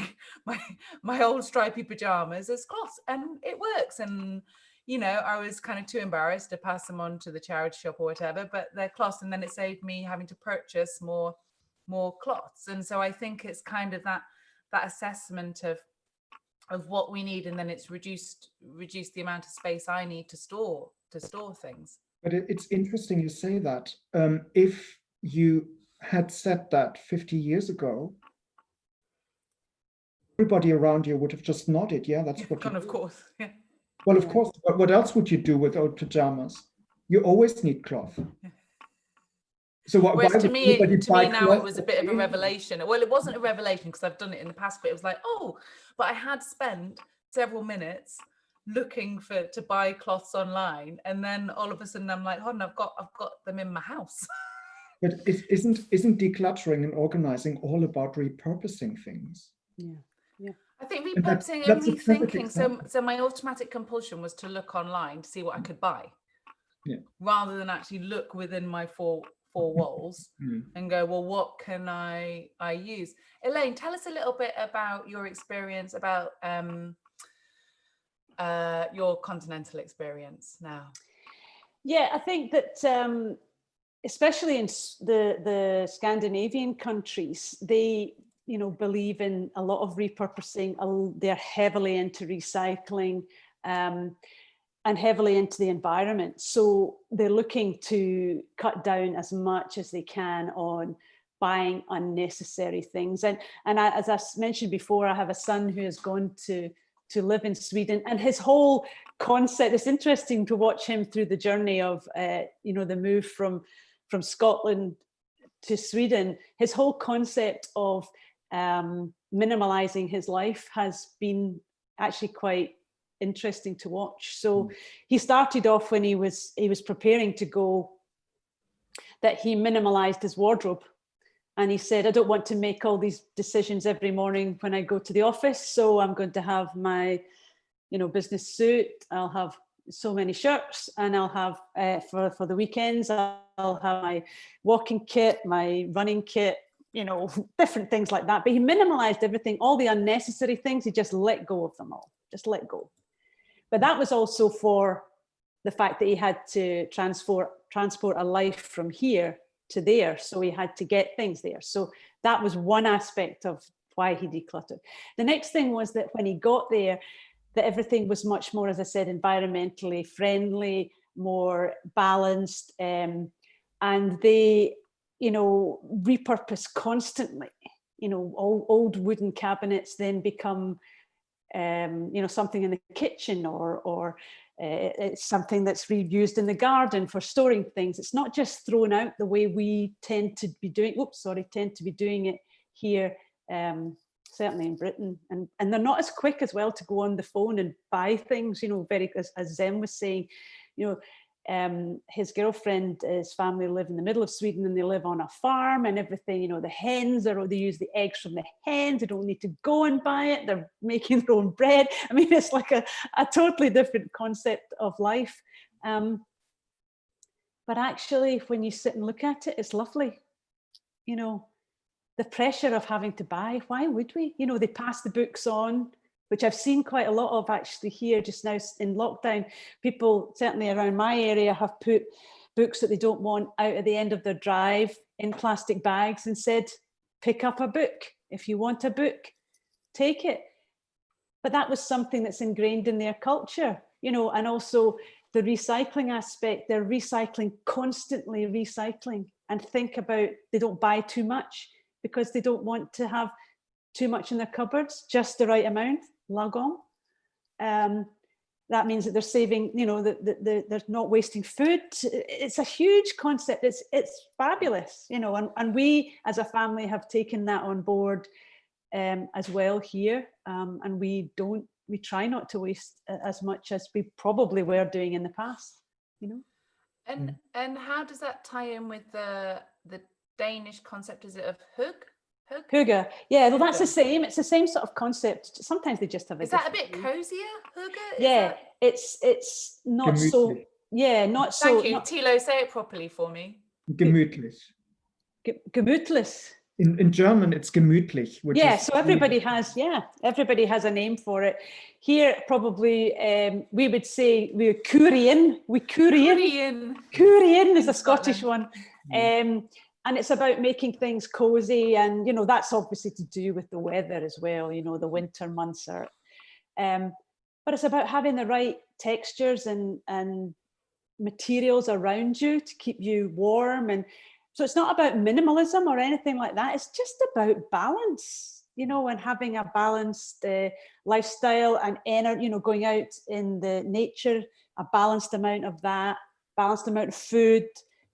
my old stripy pajamas as cloths, and it works. And you know, I was kind of too embarrassed to pass them on to the charity shop or whatever, but they're cloths, and then it saved me having to purchase more cloths. And so I think it's kind of that assessment of what we need, and then it's reduced the amount of space I need to store things. But it's interesting you say that. If you had said that 50 years ago, everybody around you would have just nodded. Yeah, that's what you do. Of course. Yeah. Well, of course. But what else would you do with old pajamas? You always need cloth. So whereas to me now cloth? it was a bit of a revelation. Well, it wasn't a revelation because I've done it in the past, but it was like, oh, but I had spent several minutes looking to buy cloths online, and then all of a sudden I'm like, hold on, I've got them in my house. But isn't decluttering and organizing all about repurposing things? Yeah. I think repurposing and rethinking. So my automatic compulsion was to look online to see what I could buy, rather than actually look within my four walls and go, well, what can I use? Elaine, tell us a little bit about your experience, about your continental experience now. Yeah, I think that especially in the Scandinavian countries, they believe in a lot of repurposing. They're heavily into recycling and heavily into the environment. So they're looking to cut down as much as they can on buying unnecessary things. And as I mentioned before, I have a son who has gone to live in Sweden, and his whole concept, it's interesting to watch him through the journey of, the move from Scotland to Sweden. His whole concept of minimalizing his life has been actually quite interesting to watch. So he started off when he was preparing to go, that he minimalized his wardrobe, and he said, I don't want to make all these decisions every morning when I go to the office, so I'm going to have my business suit, I'll have so many shirts, and I'll have for the weekends I'll have my walking kit, my running kit, different things like that. But he minimalized everything, all the unnecessary things, he just let go of them all, just let go. But that was also for the fact that he had to transport a life from here to there. So he had to get things there. So that was one aspect of why he decluttered. The next thing was that when he got there, that everything was much more, as I said, environmentally friendly, more balanced, and they, repurpose constantly. Old wooden cabinets then become something in the kitchen, or it's something that's reused in the garden for storing things. It's not just thrown out the way we tend to be doing it here, certainly in Britain. And they're not as quick as well to go on the phone and buy things, very, as Zem was saying, his girlfriend, his family live in the middle of Sweden, and they live on a farm and everything, the hens they use the eggs from the hens. They don't need to go and buy it. They're making their own bread. I mean, it's like a totally different concept of life. But actually, when you sit and look at it, it's lovely. The pressure of having to buy, why would we? They pass the books on, which I've seen quite a lot of actually here just now in lockdown. People, certainly around my area, have put books that they don't want out at the end of their drive in plastic bags and said, pick up a book. If you want a book, take it. But that was something that's ingrained in their culture, and also the recycling aspect. They're recycling, constantly recycling, and think about, they don't buy too much because they don't want to have too much in their cupboards, just the right amount. Lagon. That means that they're saving, that they're not wasting food. It's a huge concept. It's fabulous, and we as a family have taken that on board as well here, and we try not to waste as much as we probably were doing in the past, And how does that tie in with the Danish concept? Is it of hug? Hygge. Yeah, well, that's the Hygge. same. It's the same sort of concept. Sometimes they just have a Is that a different bit name. cozier, Hygge? Yeah, it's not so. Gemütlich. Yeah, not so. Thank you. Not, Tilo, say it properly for me. Gemütlich. gemütlich. In German, it's gemütlich, which Yeah, is so everybody has, everybody has a name for it. Here, probably, we would say we're Korean. Korean is a Scottish one. And it's about making things cozy, and you know that's obviously to do with the weather as well. You know, the winter months are, but it's about having the right textures and materials around you to keep you warm. And so it's not about minimalism or anything like that. It's just about balance, you know, and having a balanced lifestyle and energy, you know, going out in the nature, a balanced amount of that, balanced amount of food,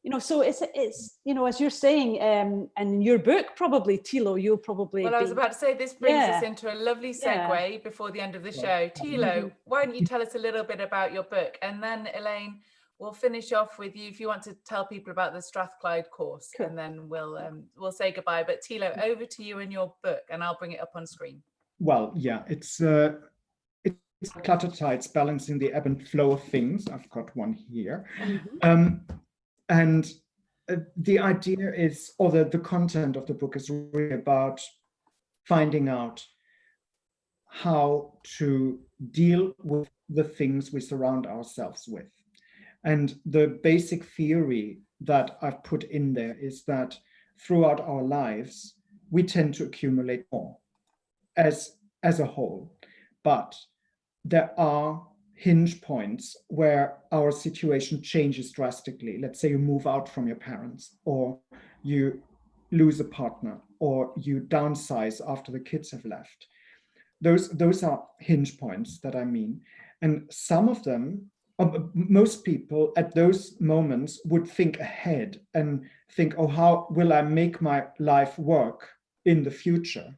you know. So it's you know, as you're saying, and in your book, probably, Tilo, you'll probably Well, I was about to say, this brings us into a lovely segue before the end of the show. Tilo, why don't you tell us a little bit about your book? And then, Elaine, we'll finish off with you if you want to tell people about the Strathclyde course, and then we'll say goodbye. But Tilo, over to you and your book, and I'll bring it up on screen. Well, yeah, it's Clutter Tides, balancing the ebb and flow of things. I've got one here. And the idea is, or the content of the book is really about finding out how to deal with the things we surround ourselves with. And the basic theory that I've put in there is that throughout our lives, we tend to accumulate more as a whole. But there are hinge points where our situation changes drastically. Let's say you move out from your parents, or you lose a partner, or you downsize after the kids have left. Those are hinge points that I mean. And some of them, most people at those moments would think ahead and think, oh, how will I make my life work in the future?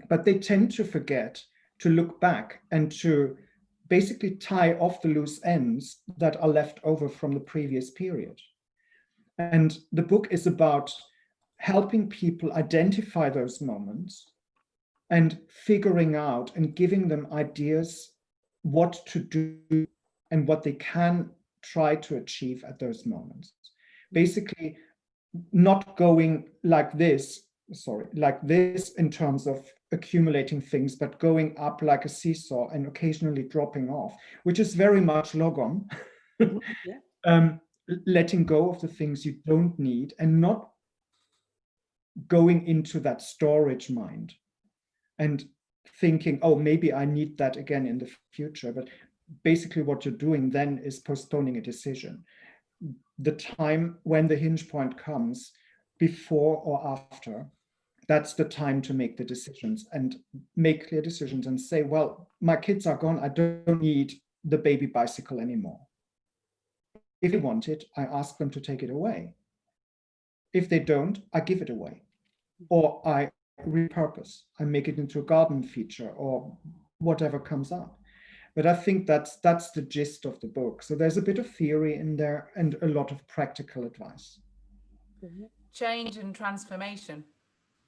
But they tend to forget to look back and to basically tie off the loose ends that are left over from the previous period. And the book is about helping people identify those moments and figuring out and giving them ideas what to do and what they can try to achieve at those moments. Basically, not going like this in terms of accumulating things, but going up like a seesaw and occasionally dropping off, which is very much Logom. Letting go of the things you don't need and not going into that storage mind and thinking, oh, maybe I need that again in the future. But basically what you're doing then is postponing a decision. The time when the hinge point comes, before or after, that's the time to make the decisions and make clear decisions and say, well, my kids are gone. I don't need the baby bicycle anymore. If they want it, I ask them to take it away. If they don't, I give it away. Or I repurpose, I make it into a garden feature or whatever comes up. But I think that's the gist of the book. So there's a bit of theory in there and a lot of practical advice. Change and transformation.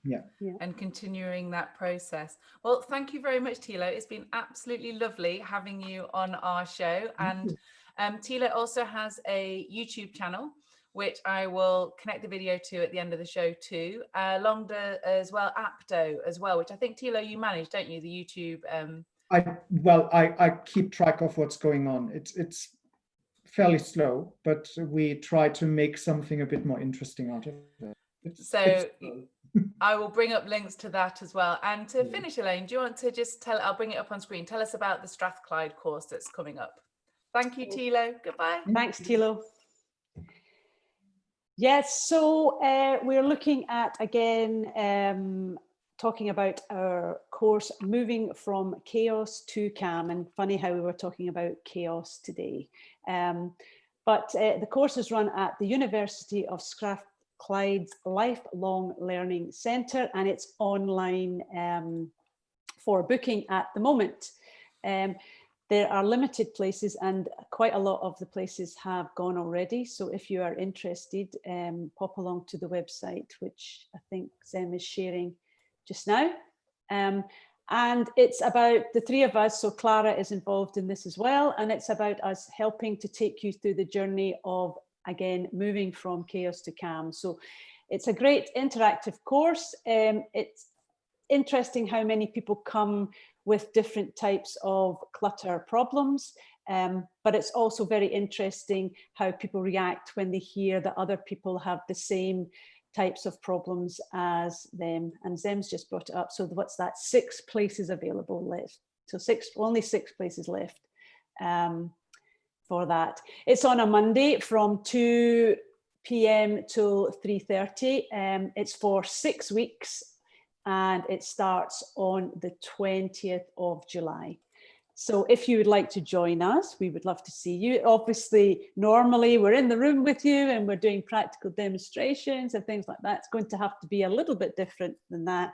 Yeah. And continuing that process. Well, thank you very much, Tilo. It's been absolutely lovely having you on our show. And Tilo also has a YouTube channel, which I will connect the video to at the end of the show too, along as well, Apto as well, which I think, Tilo, you manage, don't you, the YouTube? I keep track of what's going on. It's fairly slow, but we try to make something a bit more interesting out of it. So I will bring up links to that as well. And to finish, Elaine, do you want to just I'll bring it up on screen. Tell us about the Strathclyde course that's coming up. Thank you, Tilo. Goodbye. Thanks, Tilo. Yes, so we're looking at, again, talking about our course, moving from chaos to calm. And funny how we were talking about chaos today. But the course is run at the University of Strathclyde's Lifelong Learning Centre, and it's online for booking at the moment. There are limited places, and quite a lot of the places have gone already. So if you are interested, pop along to the website, which I think Zem is sharing just now. And it's about the three of us, so Clara is involved in this as well, and it's about us helping to take you through the journey of, again, moving from chaos to calm. So it's a great interactive course. It's interesting how many people come with different types of clutter problems, but it's also very interesting how people react when they hear that other people have the same types of problems as them. And Zem's just brought it up. So what's that? 6 places available left. So only 6 places left for that. It's on a Monday from 2 p.m. till 3:30. It's for 6 weeks, and it starts on the 20th of July. So if you would like to join us, we would love to see you. Obviously, normally we're in the room with you and we're doing practical demonstrations and things like that. It's going to have to be a little bit different than that.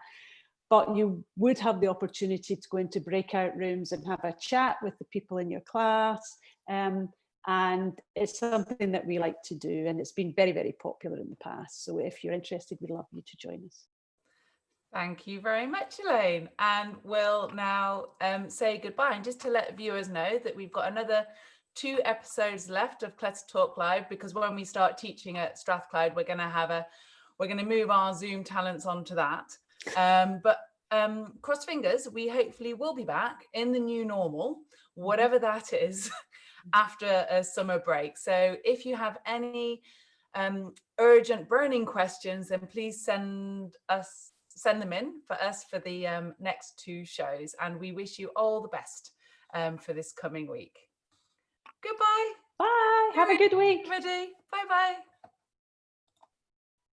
But you would have the opportunity to go into breakout rooms and have a chat with the people in your class. And it's something that we like to do, and it's been very, very popular in the past. So if you're interested, we'd love you to join us. Thank you very much, Elaine. And we'll now say goodbye. And just to let viewers know that we've got another 2 episodes left of Clutter Talk Live, because when we start teaching at Strathclyde, we're going to move our Zoom talents onto that. But cross fingers, we hopefully will be back in the new normal, whatever that is, after a summer break. So if you have any urgent burning questions, then please send them in for us for the next 2 shows, and we wish you all the best for this coming week. Goodbye. Bye. Have a good week. Everybody. Bye bye.